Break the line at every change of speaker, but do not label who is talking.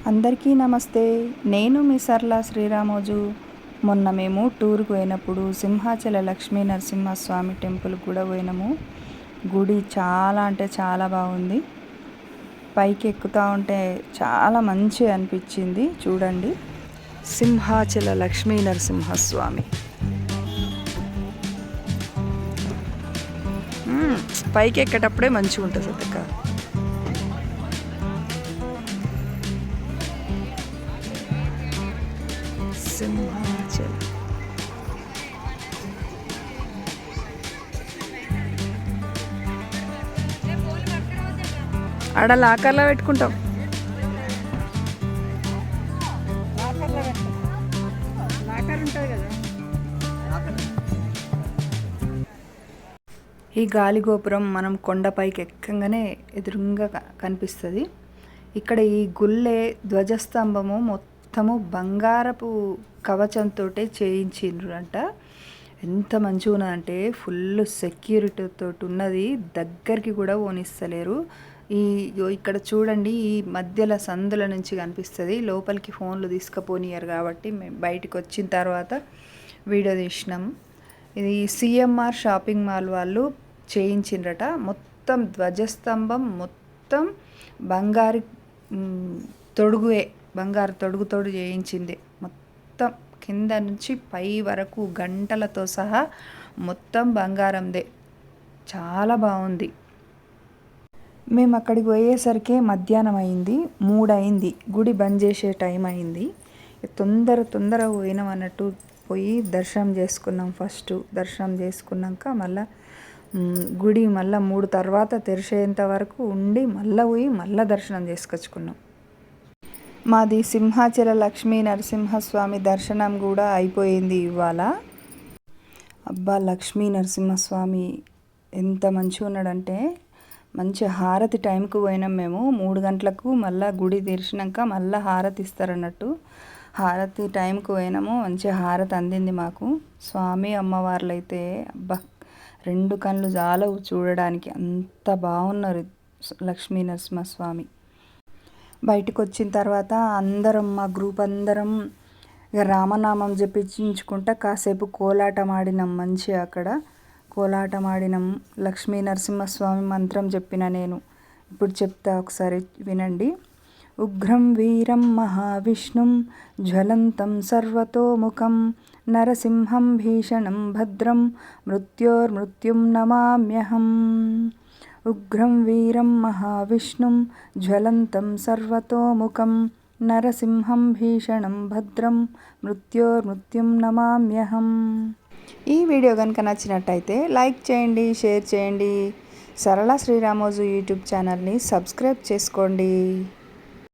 అందరికీ నమస్తే. నేను మీ సర్లా శ్రీరామోజు. మొన్న మేము టూర్కి పోయినప్పుడు సింహాచల లక్ష్మీ నరసింహస్వామి టెంపుల్ కూడా పోయినాము. గుడి చాలా అంటే చాలా బాగుంది. పైకి ఎక్కుతూ ఉంటే చాలా మంచిగా అనిపించింది. చూడండి, సింహాచల లక్ష్మీ నరసింహస్వామి. పైకి ఎక్కేటప్పుడే మంచిగా ఉంటుంది సతక. సింహాచల్ ఆడ లాకర్లో పెట్టుకుంటాం. ఈ గాలి గోపురం మనం కొండపైకి ఎక్కగానే ఎదురుగా కనిపిస్తుంది. ఇక్కడ ఈ గుళ్ళే ధ్వజస్తంభము మొత్తము బంగారపు కవచంతో చేయించిండ్రు అంట. ఎంత మంచిగా ఉన్నదంటే ఫుల్ సెక్యూరిటీతో ఉన్నది. దగ్గరికి కూడా పోనిస్తలేరు. ఇక్కడ చూడండి, ఈ మధ్యలో సందుల నుంచి కనిపిస్తుంది. లోపలికి ఫోన్లు తీసుకుపోనియరు కాబట్టి మేము బయటకు వచ్చిన తర్వాత వీడియో తీసినాం. ఇది సిఎంఆర్ షాపింగ్ మాల్ వాళ్ళు చేయించిండ్రట. మొత్తం ధ్వజస్తంభం మొత్తం బంగారు బంగారు తొడుగుతోడు చేయించింది. మొత్తం కింద నుంచి పై వరకు గంటలతో సహా మొత్తం బంగారందే. చాలా బాగుంది. మేము అక్కడికి పోయేసరికి మధ్యాహ్నం అయింది, 3 అయింది. గుడి బంద్ చేసే టైం అయింది. తొందరగా పోయినాం అన్నట్టు పోయి దర్శనం చేసుకున్నాం. ఫస్ట్ దర్శనం చేసుకున్నాక మళ్ళీ గుడి మళ్ళీ 3 తర్వాత తెరిచేంత వరకు ఉండి మళ్ళీ పోయి మళ్ళీ దర్శనం చేసుకొచ్చుకున్నాం. మాది సింహాచల లక్ష్మీ నరసింహస్వామి దర్శనం కూడా అయిపోయింది ఇవాళ. అబ్బా, లక్ష్మీ నరసింహస్వామి ఎంత మంచిగా ఉన్నాడంటే, మంచి హారతి టైంకు పోయినాం మేము 3 గంటలకు. మళ్ళీ గుడి తెరిచినాక మళ్ళీ హారతి ఇస్తారన్నట్టు. హారతి టైంకు పోయినాము. మంచి హారతి అందింది మాకు. స్వామి అమ్మవార్లు అయితే అబ్బా 2 కళ్ళు చాలవు చూడడానికి, అంత బాగున్నారు లక్ష్మీ నరసింహస్వామి. బయటకు వచ్చిన తర్వాత అందరం, మా గ్రూప్ అందరం ఇక రామనామం జపించుకుంటా కాసేపు కోలాటం ఆడినాం. మంచిగా అక్కడ కోలాటం ఆడినాం. లక్ష్మీ నరసింహస్వామి మంత్రం చెప్పిన నేను. ఇప్పుడు చెప్తా, ఒకసారి వినండి. ఉగ్రం వీరం మహావిష్ణుం జ్వలంతం సర్వతోముఖం నరసింహం భీషణం భద్రం మృత్యోర్మృత్యుం నమామ్యహం. ఉగ్రం వీరం మహావిష్ణుం జ్వలంతం సర్వతోముఖం నరసింహం భీషణం భద్రం మృత్యోర్మృత్యుం నమామ్యహం. ఈ వీడియో కనుక నచ్చినట్టయితే లైక్ చేయండి, షేర్ చేయండి. సరళ శ్రీరామోజు యూట్యూబ్ ఛానల్ని సబ్స్క్రైబ్ చేసుకోండి.